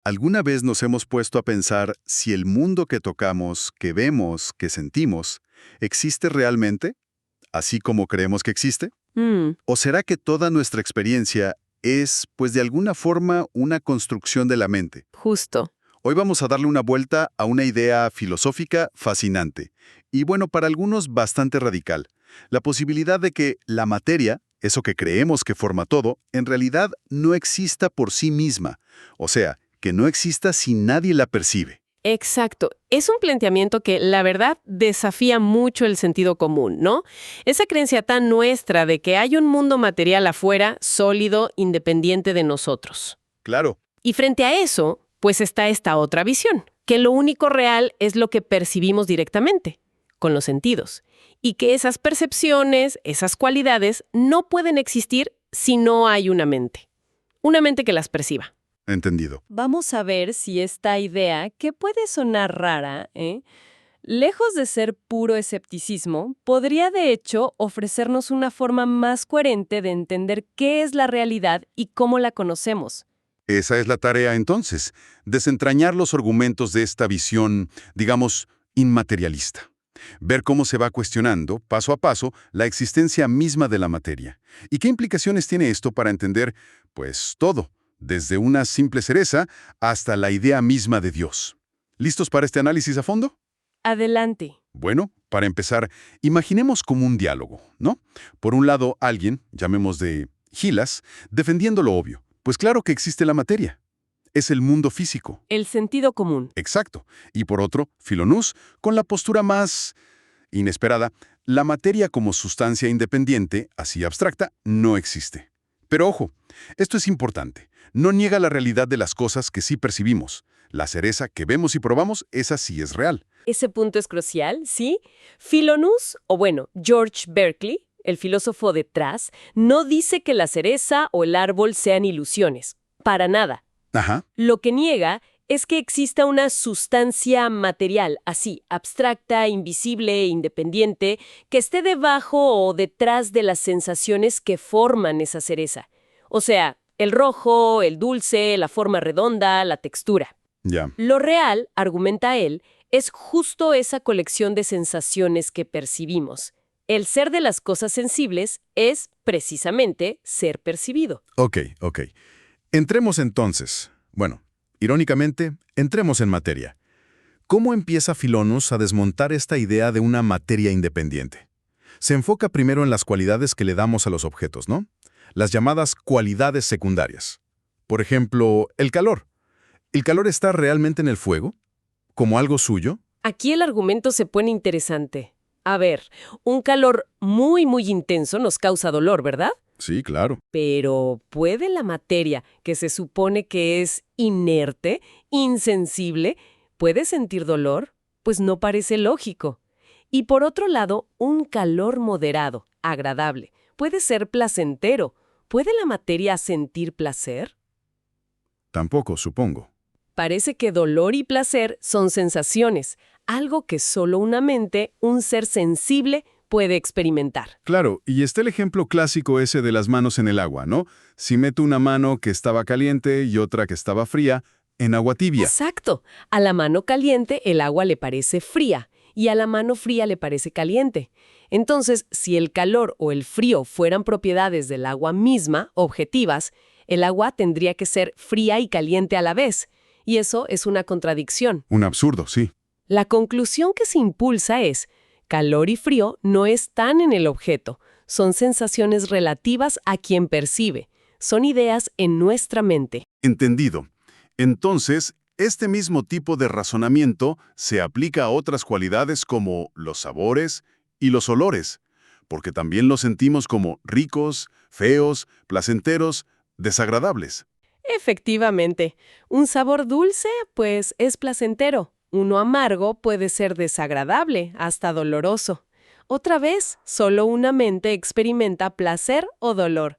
¿Alguna vez nos hemos puesto a pensar si el mundo que tocamos, que vemos, que sentimos, existe realmente, así como creemos que existe? Mm, ¿O será que toda nuestra experiencia es, pues de alguna forma, una construcción de la mente? justo. Hoy vamos a darle una vuelta a una idea filosófica fascinante y bueno, para algunos bastante radical. La posibilidad de que la materia, eso que creemos que forma todo, en realidad no exista por sí misma. O sea, que no exista si nadie la percibe. Exacto. Es un planteamiento que, la verdad, desafía mucho el sentido común, ¿no? Esa creencia tan nuestra de que hay un mundo material afuera, sólido, independiente de nosotros. Claro, Y frente a eso, pues está esta otra visión, que lo único real es lo que percibimos directamente, con los sentidos, y que esas percepciones, esas cualidades, no pueden existir si no hay una mente que las perciba. entendido. Vamos a ver si esta idea, que puede sonar rara, lejos de ser puro escepticismo, podría de hecho ofrecernos una forma más coherente de entender qué es la realidad y cómo la conocemos. Esa es la tarea entonces, desentrañar los argumentos de esta visión, digamos, inmaterialista. Ver cómo se va cuestionando, paso a paso, la existencia misma de la materia. ¿Y qué implicaciones tiene esto para entender, pues, todo, desde una simple cereza hasta la idea misma de Dios? ¿Listos para este análisis a fondo? Adelante. Bueno, para empezar, imaginemos como un diálogo, ¿no? Por un lado, alguien, llamemos de Gilas, defendiendo lo obvio. Pues claro que existe la materia. Es el mundo físico. El sentido común. Exacto. Y por otro, Filonús, con la postura más inesperada, la materia como sustancia independiente, así abstracta, no existe. Pero ojo, esto es importante. No niega la realidad de las cosas que sí percibimos. La cereza que vemos y probamos, esa sí es real. Ese punto es crucial, ¿sí? Philonous, o bueno, George Berkeley, el filósofo detrás, no dice que la cereza o el árbol sean ilusiones. Para nada. Ajá. Lo que niega es que exista una sustancia material, así, abstracta, invisible e independiente, que esté debajo o detrás de las sensaciones que forman esa cereza. O sea, el rojo, el dulce, la forma redonda, la textura. Ya. Lo real, argumenta él, es justo esa colección de sensaciones que percibimos. El ser de las cosas sensibles es, precisamente, ser percibido. Ok. Entremos entonces. Bueno, irónicamente, entremos en materia. ¿Cómo empieza Filonús a desmontar esta idea de una materia independiente? Se enfoca primero en las cualidades que le damos a los objetos, ¿no? Las llamadas cualidades secundarias. Por ejemplo, el calor. ¿El calor está realmente en el fuego? ¿Como algo suyo? Aquí el argumento se pone interesante. A ver, un calor muy, muy intenso nos causa dolor, ¿verdad? Sí, claro. Pero ¿puede la materia, que se supone que es inerte, insensible, puede sentir dolor? Pues no parece lógico. Y por otro lado, un calor moderado, agradable, puede ser placentero. ¿Puede la materia sentir placer? Tampoco, supongo. Parece que dolor y placer son sensaciones, algo que solo una mente, un ser sensible, puede experimentar. Claro, y está el ejemplo clásico ese de las manos en el agua, ¿no? Si meto una mano que estaba caliente y otra que estaba fría, en agua tibia. Exacto. A la mano caliente el agua le parece fría y a la mano fría le parece caliente. Entonces, si el calor o el frío fueran propiedades del agua misma, objetivas, el agua tendría que ser fría y caliente a la vez. Y eso es una contradicción. Un absurdo, sí. La conclusión que se impulsa es: calor y frío no están en el objeto, son sensaciones relativas a quien percibe, son ideas en nuestra mente. Entendido. Entonces, este mismo tipo de razonamiento se aplica a otras cualidades como los sabores y los olores, porque también los sentimos como ricos, feos, placenteros, desagradables. Efectivamente, un sabor dulce, pues, es placentero. Uno amargo puede ser desagradable, hasta doloroso. Otra vez, solo una mente experimenta placer o dolor.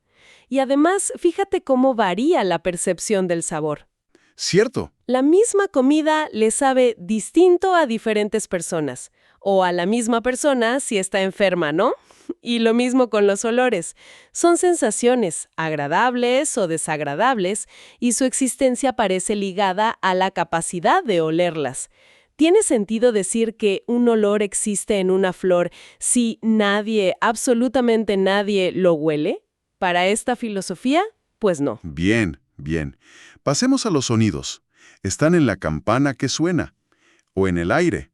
Y además, fíjate cómo varía la percepción del sabor. Cierto. La misma comida le sabe distinto a diferentes personas, o a la misma persona si está enferma, ¿no? Y lo mismo con los olores. Son sensaciones, agradables o desagradables, y su existencia parece ligada a la capacidad de olerlas. ¿Tiene sentido decir que un olor existe en una flor si nadie, absolutamente nadie, lo huele? Para esta filosofía, pues no. Bien, bien. Pasemos a los sonidos. Están en la campana que suena, o en el aire.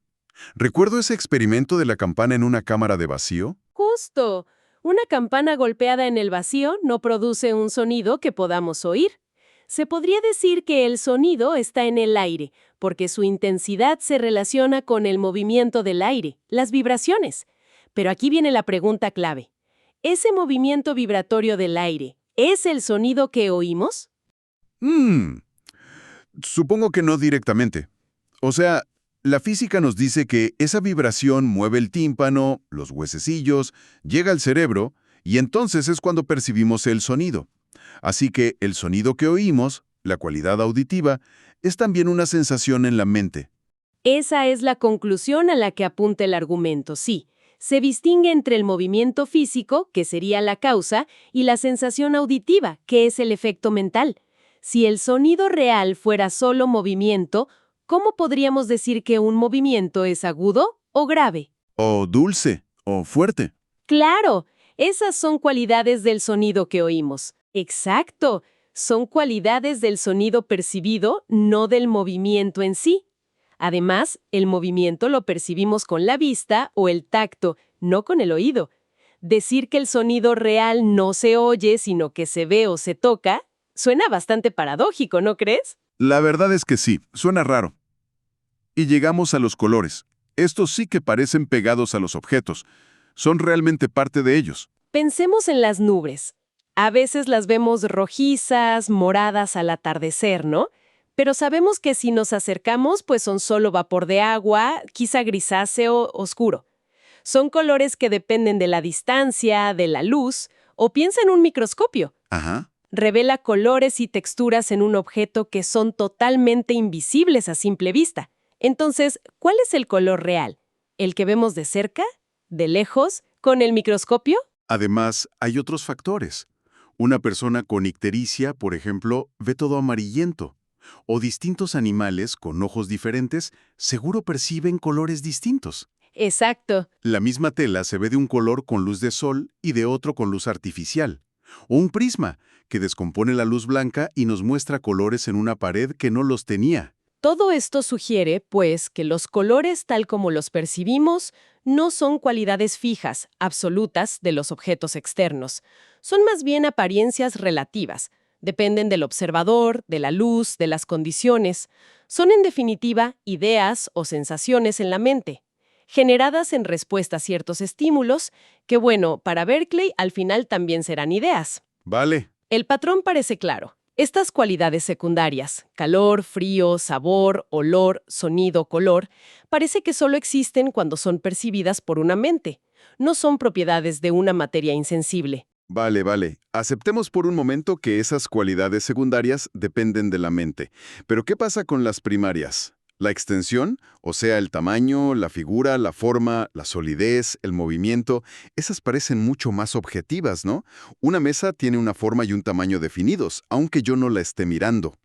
¿Recuerdo ese experimento de la campana en una cámara de vacío? Justo. Una campana golpeada en el vacío no produce un sonido que podamos oír. Se podría decir que el sonido está en el aire, porque su intensidad se relaciona con el movimiento del aire, las vibraciones. Pero aquí viene la pregunta clave. ¿Ese movimiento vibratorio del aire es el sonido que oímos? Supongo que no directamente. O sea, la física nos dice que esa vibración mueve el tímpano, los huesecillos, llega al cerebro, y entonces es cuando percibimos el sonido. Así que el sonido que oímos, la cualidad auditiva, es también una sensación en la mente. Esa es la conclusión a la que apunta el argumento, sí. Se distingue entre el movimiento físico, que sería la causa, y la sensación auditiva, que es el efecto mental. Si el sonido real fuera solo movimiento, ¿cómo podríamos decir que un movimiento es agudo o grave? O dulce, o fuerte. ¡Claro! Esas son cualidades del sonido que oímos. Exacto. Son cualidades del sonido percibido, no del movimiento en sí. Además, el movimiento lo percibimos con la vista o el tacto, no con el oído. Decir que el sonido real no se oye, sino que se ve o se toca, suena bastante paradójico, ¿no crees? La verdad es que sí, suena raro. Y llegamos a los colores. Estos sí que parecen pegados a los objetos. Son realmente parte de ellos. Pensemos en las nubes. A veces las vemos rojizas, moradas al atardecer, ¿no? Pero sabemos que si nos acercamos, pues son solo vapor de agua, quizá grisáceo, oscuro. Son colores que dependen de la distancia, de la luz, o piensa en un microscopio. Ajá. Revela colores y texturas en un objeto que son totalmente invisibles a simple vista. Entonces, ¿cuál es el color real? ¿El que vemos de cerca? ¿De lejos? ¿Con el microscopio? Además, hay otros factores. Una persona con ictericia, por ejemplo, ve todo amarillento. O distintos animales con ojos diferentes seguro perciben colores distintos. Exacto. La misma tela se ve de un color con luz de sol y de otro con luz artificial. O un prisma, que descompone la luz blanca y nos muestra colores en una pared que no los tenía. Todo esto sugiere, pues, que los colores tal como los percibimos no son cualidades fijas, absolutas de los objetos externos. Son más bien apariencias relativas. Dependen del observador, de la luz, de las condiciones. Son, en definitiva, ideas o sensaciones en la mente, generadas en respuesta a ciertos estímulos que, bueno, para Berkeley al final también serán ideas. Vale. El patrón parece claro. Estas cualidades secundarias, calor, frío, sabor, olor, sonido, color, parece que solo existen cuando son percibidas por una mente. No son propiedades de una materia insensible. Vale. Aceptemos por un momento que esas cualidades secundarias dependen de la mente. Pero ¿qué pasa con las primarias? La extensión, o sea, el tamaño, la figura, la forma, la solidez, el movimiento, esas parecen mucho más objetivas, ¿no? Una mesa tiene una forma y un tamaño definidos, aunque yo no la esté mirando.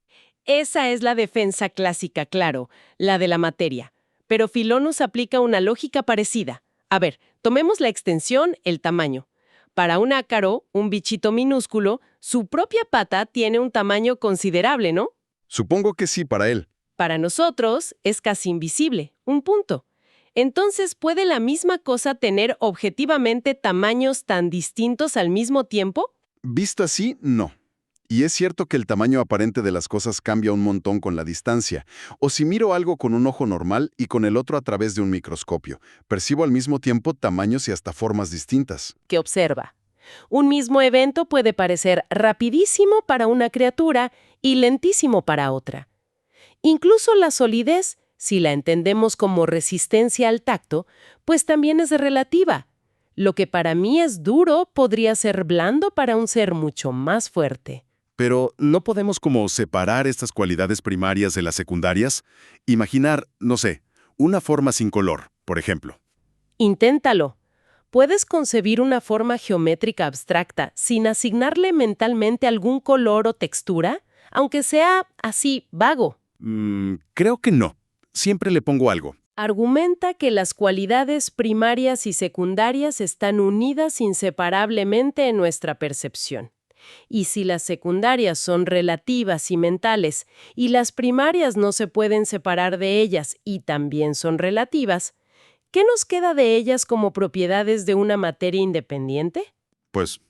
Esa es la defensa clásica, claro, la de la materia. Pero Philonous aplica una lógica parecida. A ver, tomemos la extensión, el tamaño. Para un ácaro, un bichito minúsculo, su propia pata tiene un tamaño considerable, ¿no? Supongo que sí para él. Para nosotros es casi invisible, un punto. Entonces, ¿puede la misma cosa tener objetivamente tamaños tan distintos al mismo tiempo? Visto así, no. Y es cierto que el tamaño aparente de las cosas cambia un montón con la distancia. O si miro algo con un ojo normal y con el otro a través de un microscopio, percibo al mismo tiempo tamaños y hasta formas distintas. Que observa. Un mismo evento puede parecer rapidísimo para una criatura y lentísimo para otra. Incluso la solidez, si la entendemos como resistencia al tacto, pues también es relativa. Lo que para mí es duro podría ser blando para un ser mucho más fuerte. Pero ¿no podemos como separar estas cualidades primarias de las secundarias? Imaginar, no sé, una forma sin color, por ejemplo. Inténtalo. Puedes concebir una forma geométrica abstracta sin asignarle mentalmente algún color o textura, aunque sea así vago. Creo que no. Siempre le pongo algo. Argumenta que las cualidades primarias y secundarias están unidas inseparablemente en nuestra percepción. Y si las secundarias son relativas y mentales, y las primarias no se pueden separar de ellas y también son relativas, ¿qué nos queda de ellas como propiedades de una materia independiente? Pues,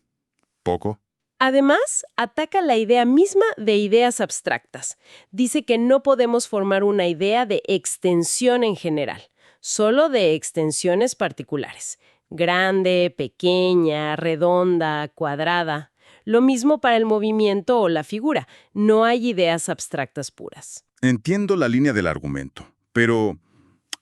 poco. Además, ataca la idea misma de ideas abstractas. Dice que no podemos formar una idea de extensión en general, solo de extensiones particulares. Grande, pequeña, redonda, cuadrada. Lo mismo para el movimiento o la figura. No hay ideas abstractas puras. Entiendo la línea del argumento, pero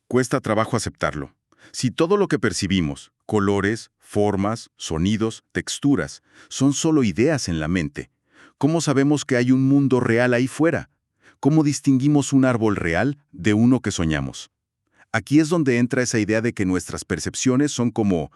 cuesta trabajo aceptarlo. Si todo lo que percibimos, colores, formas, sonidos, texturas, son solo ideas en la mente, ¿cómo sabemos que hay un mundo real ahí fuera? ¿Cómo distinguimos un árbol real de uno que soñamos? Aquí es donde entra esa idea de que nuestras percepciones son como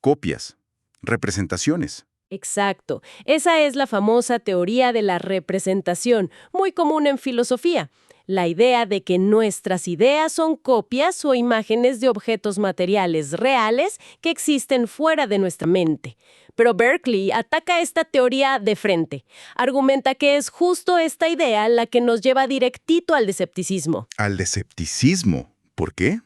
copias, representaciones. Exacto. Esa es la famosa teoría de la representación, muy común en filosofía. La idea de que nuestras ideas son copias o imágenes de objetos materiales reales que existen fuera de nuestra mente. Pero Berkeley ataca esta teoría de frente. Argumenta que es justo esta idea la que nos lleva directito al escepticismo. ¿Al escepticismo? ¿Por qué?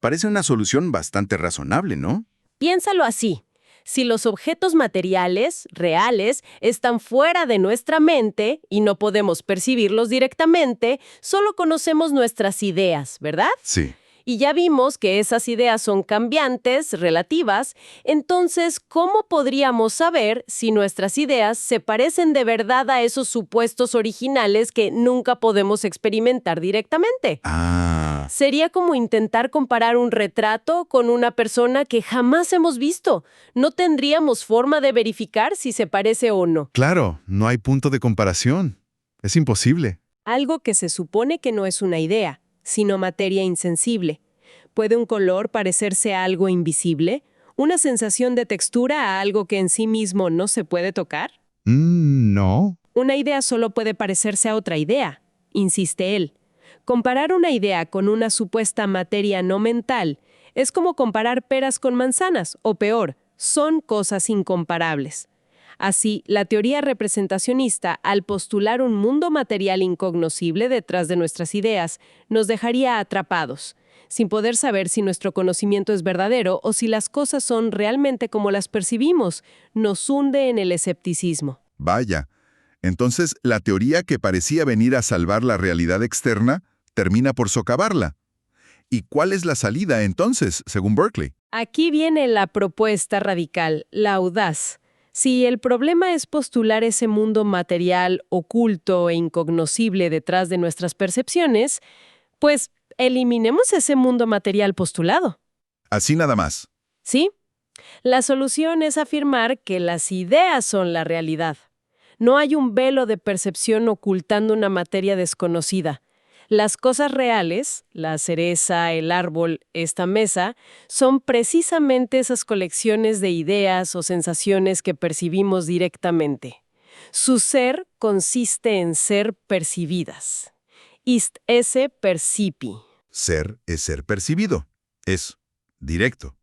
Parece una solución bastante razonable, ¿no? Piénsalo así. Si los objetos materiales, reales, están fuera de nuestra mente y no podemos percibirlos directamente, solo conocemos nuestras ideas, ¿verdad? Sí. Y ya vimos que esas ideas son cambiantes, relativas, entonces, ¿cómo podríamos saber si nuestras ideas se parecen de verdad a esos supuestos originales que nunca podemos experimentar directamente? Sería como intentar comparar un retrato con una persona que jamás hemos visto. No tendríamos forma de verificar si se parece o no. Claro, no hay punto de comparación. Es imposible. Algo que se supone que no es una idea, sino materia insensible. ¿Puede un color parecerse a algo invisible? ¿Una sensación de textura a algo que en sí mismo no se puede tocar? No. Una idea solo puede parecerse a otra idea, insiste él. Comparar una idea con una supuesta materia no mental es como comparar peras con manzanas, o peor, son cosas incomparables. Así, la teoría representacionista, al postular un mundo material incognoscible detrás de nuestras ideas, nos dejaría atrapados, sin poder saber si nuestro conocimiento es verdadero o si las cosas son realmente como las percibimos. Nos hunde en el escepticismo. Vaya, entonces la teoría que parecía venir a salvar la realidad externa termina por socavarla. ¿Y cuál es la salida entonces, según Berkeley? Aquí viene la propuesta radical, la audaz. Si el problema es postular ese mundo material oculto e incognoscible detrás de nuestras percepciones, pues eliminemos ese mundo material postulado. Así nada más. ¿Sí? La solución es afirmar que las ideas son la realidad. No hay un velo de percepción ocultando una materia desconocida. Las cosas reales, la cereza, el árbol, esta mesa, son precisamente esas colecciones de ideas o sensaciones que percibimos directamente. Su ser consiste en ser percibidas. Ist esse percipi. Ser es ser percibido. Es directo.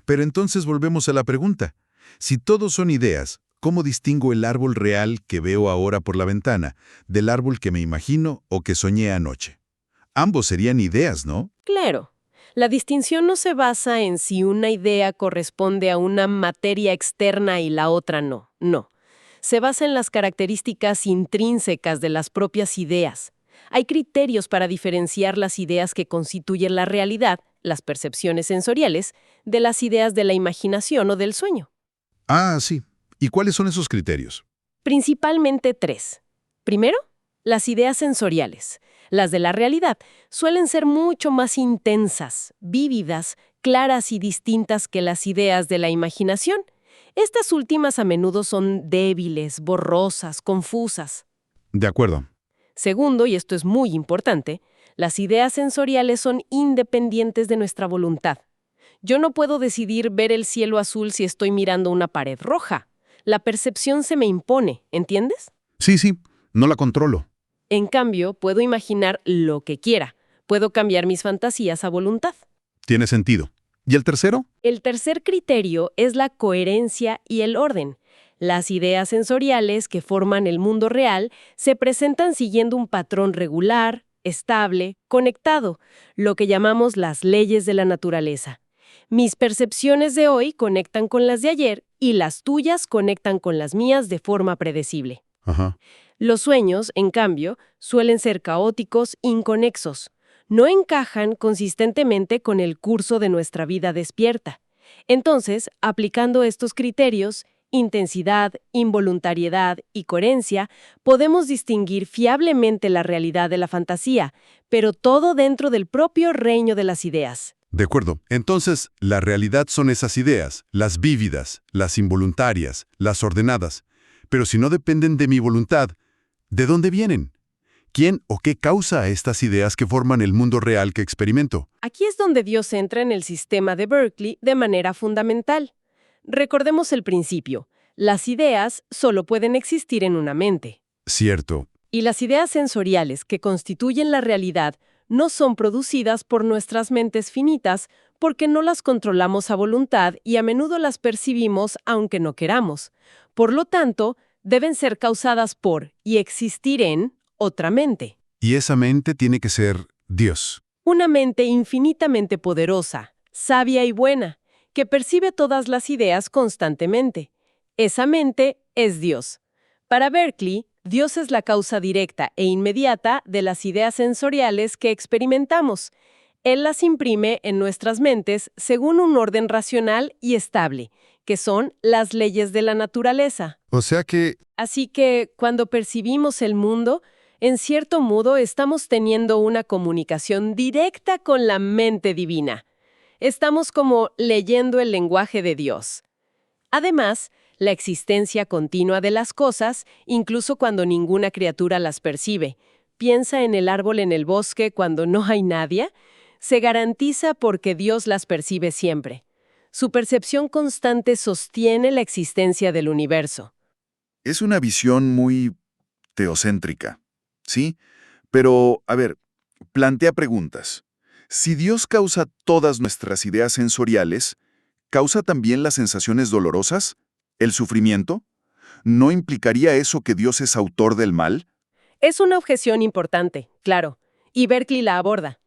Pero entonces volvemos a la pregunta. Si todos son ideas, ¿cómo distingo el árbol real que veo ahora por la ventana del árbol que me imagino o que soñé anoche? Ambos serían ideas, ¿no? Claro. La distinción no se basa en si una idea corresponde a una materia externa y la otra no. No. Se basa en las características intrínsecas de las propias ideas. Hay criterios para diferenciar las ideas que constituyen la realidad, las percepciones sensoriales, de las ideas de la imaginación o del sueño. Ah, sí. ¿Y cuáles son esos criterios? Principalmente 3. Primero, las ideas sensoriales. Las de la realidad suelen ser mucho más intensas, vívidas, claras y distintas que las ideas de la imaginación. Estas últimas a menudo son débiles, borrosas, confusas. De acuerdo. Segundo, y esto es muy importante, las ideas sensoriales son independientes de nuestra voluntad. Yo no puedo decidir ver el cielo azul si estoy mirando una pared roja. La percepción se me impone, ¿entiendes? Sí, no la controlo. En cambio, puedo imaginar lo que quiera. Puedo cambiar mis fantasías a voluntad. Tiene sentido. ¿Y el tercero? El tercer criterio es la coherencia y el orden. Las ideas sensoriales que forman el mundo real se presentan siguiendo un patrón regular, estable, conectado, lo que llamamos las leyes de la naturaleza. Mis percepciones de hoy conectan con las de ayer y las tuyas conectan con las mías de forma predecible. Ajá. Los sueños, en cambio, suelen ser caóticos, inconexos. No encajan consistentemente con el curso de nuestra vida despierta. Entonces, aplicando estos criterios, intensidad, involuntariedad y coherencia, podemos distinguir fiablemente la realidad de la fantasía, pero todo dentro del propio reino de las ideas. De acuerdo. Entonces, la realidad son esas ideas, las vívidas, las involuntarias, las ordenadas. Pero si no dependen de mi voluntad, ¿de dónde vienen? ¿Quién o qué causa estas ideas que forman el mundo real que experimento? Aquí es donde Dios entra en el sistema de Berkeley de manera fundamental. Recordemos el principio. Las ideas solo pueden existir en una mente. Cierto. Y las ideas sensoriales que constituyen la realidad no son producidas por nuestras mentes finitas porque no las controlamos a voluntad y a menudo las percibimos aunque no queramos. Por lo tanto, deben ser causadas por y existir en otra mente. Y esa mente tiene que ser Dios. Una mente infinitamente poderosa, sabia y buena, que percibe todas las ideas constantemente. Esa mente es Dios. Para Berkeley, Dios es la causa directa e inmediata de las ideas sensoriales que experimentamos. Él las imprime en nuestras mentes según un orden racional y estable, que son las leyes de la naturaleza. O sea que... Así que, cuando percibimos el mundo, en cierto modo estamos teniendo una comunicación directa con la mente divina. Estamos como leyendo el lenguaje de Dios. Además, la existencia continua de las cosas, incluso cuando ninguna criatura las percibe, piensa en el árbol en el bosque cuando no hay nadie, se garantiza porque Dios las percibe siempre. Su percepción constante sostiene la existencia del universo. Es una visión muy teocéntrica, ¿sí? Pero, a ver, plantea preguntas. Si Dios causa todas nuestras ideas sensoriales, ¿causa también las sensaciones dolorosas? ¿El sufrimiento? ¿No implicaría eso que Dios es autor del mal? Es una objeción importante, claro, y Berkeley la aborda.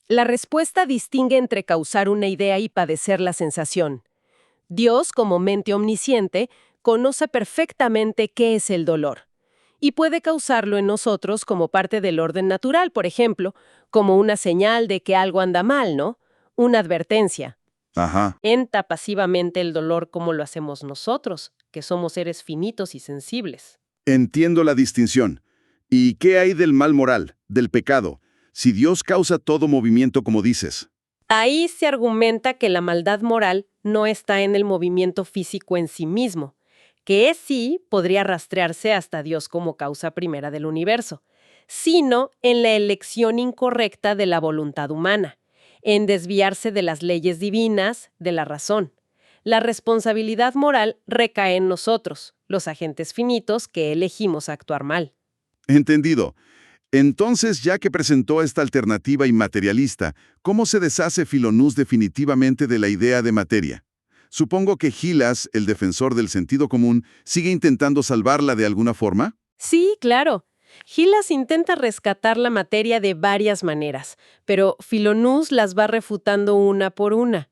La respuesta distingue entre causar una idea y padecer la sensación. Dios, como mente omnisciente, conoce perfectamente qué es el dolor y puede causarlo en nosotros como parte del orden natural, por ejemplo, como una señal de que algo anda mal, ¿no? Una advertencia. Ajá. Enta pasivamente el dolor como lo hacemos nosotros, que somos seres finitos y sensibles. Entiendo la distinción. ¿Y qué hay del mal moral, del pecado, si Dios causa todo movimiento como dices? Ahí se argumenta que la maldad moral no está en el movimiento físico en sí mismo, que sí podría rastrearse hasta Dios como causa primera del universo, sino en la elección incorrecta de la voluntad humana, en desviarse de las leyes divinas, de la razón. La responsabilidad moral recae en nosotros, los agentes finitos que elegimos actuar mal. Entendido. Entonces, ya que presentó esta alternativa inmaterialista, ¿cómo se deshace Filonús definitivamente de la idea de materia? Supongo que Gilas, el defensor del sentido común, sigue intentando salvarla de alguna forma. Sí, claro. Gilas intenta rescatar la materia de varias maneras, pero Filonús las va refutando una por una.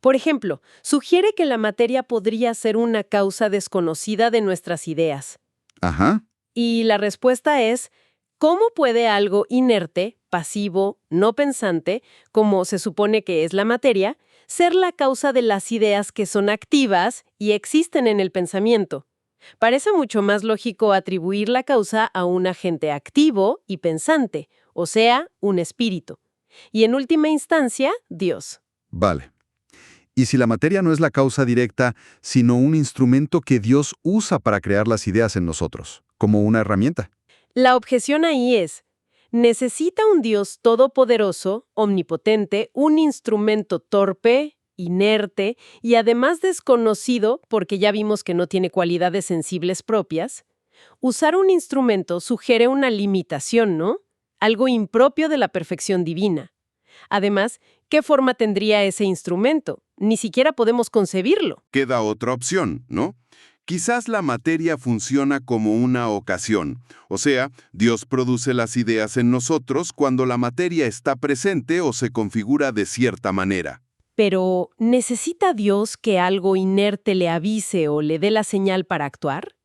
Por ejemplo, sugiere que la materia podría ser una causa desconocida de nuestras ideas. Ajá. Y la respuesta es, ¿cómo puede algo inerte, pasivo, no pensante, como se supone que es la materia, ser la causa de las ideas que son activas y existen en el pensamiento? Parece mucho más lógico atribuir la causa a un agente activo y pensante, o sea, un espíritu. Y en última instancia, Dios. Vale. ¿Y si la materia no es la causa directa, sino un instrumento que Dios usa para crear las ideas en nosotros, como una herramienta? La objeción ahí es, ¿necesita un Dios todopoderoso, omnipotente, un instrumento torpe, inerte y además desconocido porque ya vimos que no tiene cualidades sensibles propias, usar un instrumento sugiere una limitación, ¿no? Algo impropio de la perfección divina. Además, ¿qué forma tendría ese instrumento? Ni siquiera podemos concebirlo. Queda otra opción, ¿no? Quizás la materia funciona como una ocasión, o sea, Dios produce las ideas en nosotros cuando la materia está presente o se configura de cierta manera. Pero, ¿necesita Dios que algo inerte le avise o le dé la señal para actuar?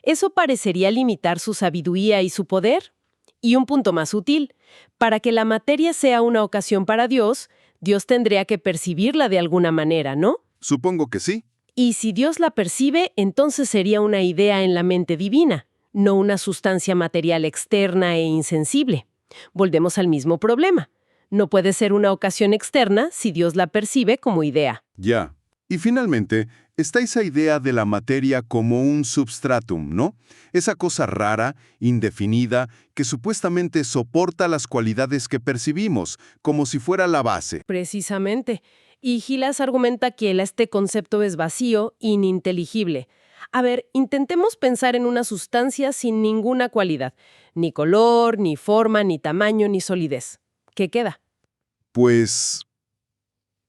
Eso parecería limitar su sabiduría y su poder. Y un punto más útil, para que la materia sea una ocasión para Dios, Dios tendría que percibirla de alguna manera, ¿no? Supongo que sí. Y si Dios la percibe, entonces sería una idea en la mente divina, no una sustancia material externa e insensible. Volvemos al mismo problema. No puede ser una ocasión externa si Dios la percibe como idea. Ya. Y finalmente, está esa idea de la materia como un substratum, ¿no? Esa cosa rara, indefinida, que supuestamente soporta las cualidades que percibimos, como si fuera la base. Precisamente. Y Gilas argumenta que este concepto es vacío, ininteligible. A ver, intentemos pensar en una sustancia sin ninguna cualidad. Ni color, ni forma, ni tamaño, ni solidez. ¿Qué queda? Pues...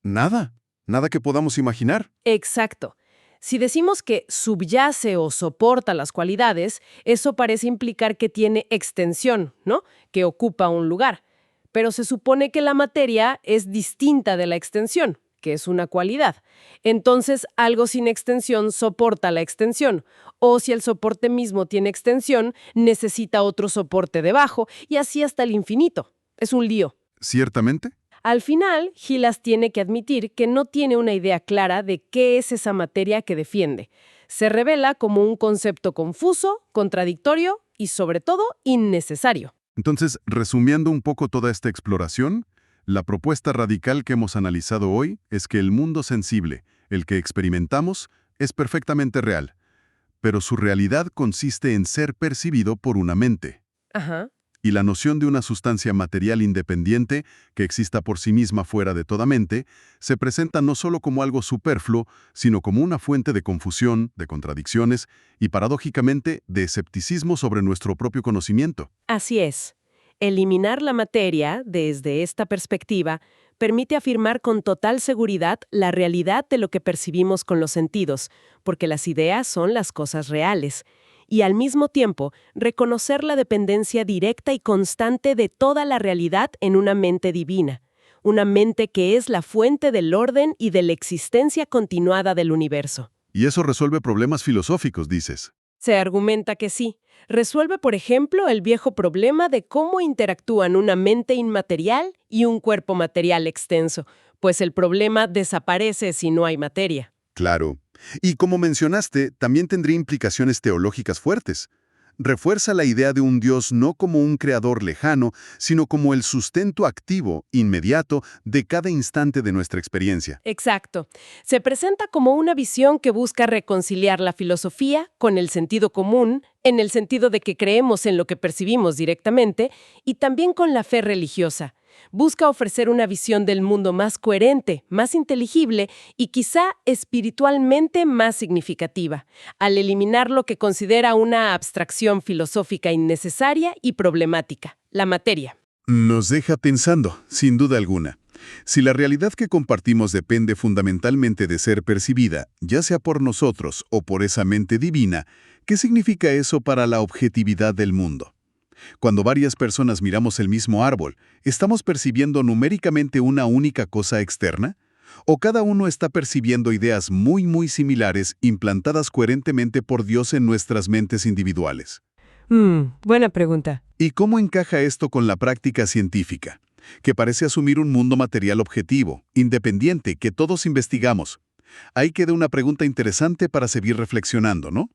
nada. Nada que podamos imaginar. Exacto. Si decimos que subyace o soporta las cualidades, eso parece implicar que tiene extensión, ¿no? Que ocupa un lugar. Pero se supone que la materia es distinta de la extensión, que es una cualidad. Entonces, algo sin extensión soporta la extensión. O si el soporte mismo tiene extensión, necesita otro soporte debajo, y así hasta el infinito. Es un lío. ¿Ciertamente? Al final, Gilas tiene que admitir que no tiene una idea clara de qué es esa materia que defiende. Se revela como un concepto confuso, contradictorio y, sobre todo, innecesario. Entonces, resumiendo un poco toda esta exploración, la propuesta radical que hemos analizado hoy es que el mundo sensible, el que experimentamos, es perfectamente real, pero su realidad consiste en ser percibido por una mente. Ajá. Y la noción de una sustancia material independiente, que exista por sí misma fuera de toda mente, se presenta no solo como algo superfluo, sino como una fuente de confusión, de contradicciones y, paradójicamente, de escepticismo sobre nuestro propio conocimiento. Así es. Eliminar la materia, desde esta perspectiva, permite afirmar con total seguridad la realidad de lo que percibimos con los sentidos, porque las ideas son las cosas reales. Y al mismo tiempo, reconocer la dependencia directa y constante de toda la realidad en una mente divina, una mente que es la fuente del orden y de la existencia continuada del universo. Y eso resuelve problemas filosóficos, dices. Se argumenta que sí. Resuelve, por ejemplo, el viejo problema de cómo interactúan una mente inmaterial y un cuerpo material extenso, pues el problema desaparece si no hay materia. Claro. Y como mencionaste, también tendría implicaciones teológicas fuertes. Refuerza la idea de un Dios no como un creador lejano, sino como el sustento activo, inmediato, de cada instante de nuestra experiencia. Exacto. Se presenta como una visión que busca reconciliar la filosofía con el sentido común, en el sentido de que creemos en lo que percibimos directamente, y también con la fe religiosa. Busca ofrecer una visión del mundo más coherente, más inteligible y quizá espiritualmente más significativa, al eliminar lo que considera una abstracción filosófica innecesaria y problemática, la materia. Nos deja pensando, sin duda alguna. Si la realidad que compartimos depende fundamentalmente de ser percibida, ya sea por nosotros o por esa mente divina, ¿qué significa eso para la objetividad del mundo? Cuando varias personas miramos el mismo árbol, ¿estamos percibiendo numéricamente una única cosa externa? ¿O cada uno está percibiendo ideas muy similares implantadas coherentemente por Dios en nuestras mentes individuales? Buena pregunta. ¿Y cómo encaja esto con la práctica científica, que parece asumir un mundo material objetivo, independiente, que todos investigamos? Ahí queda una pregunta interesante para seguir reflexionando, ¿no?